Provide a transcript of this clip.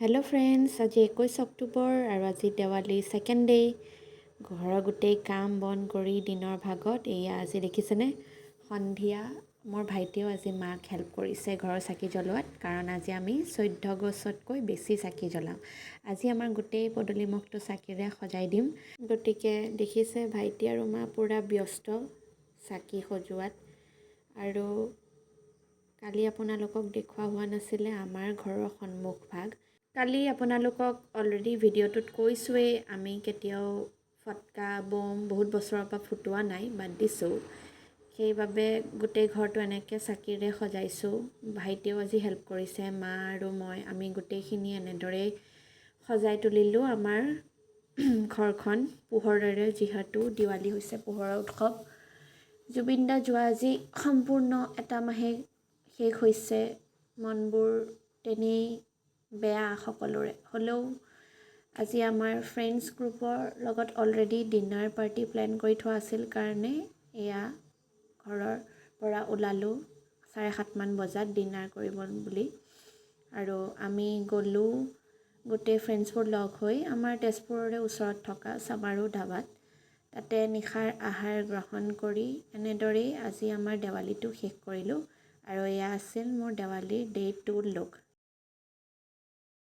Hello' friends, আজি 21 অক্টোবৰ আৰু আজি দেৱালী ছেকেণ্ড ডে। ঘৰৰ গোটেই কাম বন কৰি দিনৰ ভাগত এয়া আজি দেখিছেনে সন্ধিয়া মোৰ ভাইটিয়েও আজি মাক হেল্প কৰিছে ঘৰৰ চাকি জ্বলোৱাত, কাৰণ আজি আমি 14 গছতকৈ বেছি চাকি জ্বলাম। আজি আমাৰ গোটেই পদূলিমুখটো চাকিৰে সজাই দিম, গতিকে দেখিছে ভাইটি আৰু মা পূৰা ব্যস্ত চাকি সজোৱাত। আৰু কালি আপোনালোকক দেখুওৱা হোৱা নাছিলে আমাৰ ঘৰৰ সন্মুখ ভাগ। কালি আপোনালোকক অলৰেডি ভিডিঅ'টোত কৈছোঁৱেই, আমি কেতিয়াও ফটকা বম বহুত বছৰৰ পৰা ফুটোৱা নাই, বাদ দিছোঁ। সেইবাবে গোটেই ঘৰটো এনেকৈ চাকিৰে সজাইছোঁ। ভাইটিয়েও আজি হেল্প কৰিছে, মা আৰু মই আমি গোটেইখিনি এনেদৰেই সজাই তুলিলোঁ আমাৰ ঘৰখন পোহৰেৰে, যিহেতু দিৱালী হৈছে পোহৰৰ উৎসৱ। জুবিন দা যোৱা আজি সম্পূৰ্ণ এটা মাহে শেষ হৈছে, মনবোৰ তেনেই বেয়া সকলোৰে। হ'লেও আজি আমাৰ ফ্ৰেণ্ডছ গ্ৰুপৰ লগত অলৰেডি ডিনাৰ পাৰ্টি প্লেন কৰি থোৱা আছিল কাৰণে এয়া ঘৰৰ পৰা ওলালোঁ 7:30 বজাত ডিনাৰ কৰিব বুলি। আৰু আমি গ'লোঁ গোটেই ফ্ৰেণ্ডছবোৰ লগ হৈ আমাৰ তেজপুৰৰে ওচৰত থকা চামাৰু ধাবাত। তাতে নিশাৰ আহাৰ গ্ৰহণ কৰি এনেদৰেই আজি আমাৰ দেৱালীটো শেষ কৰিলোঁ। আৰু এয়া আছিল মোৰ দেৱালীৰ ডে 2 লুক।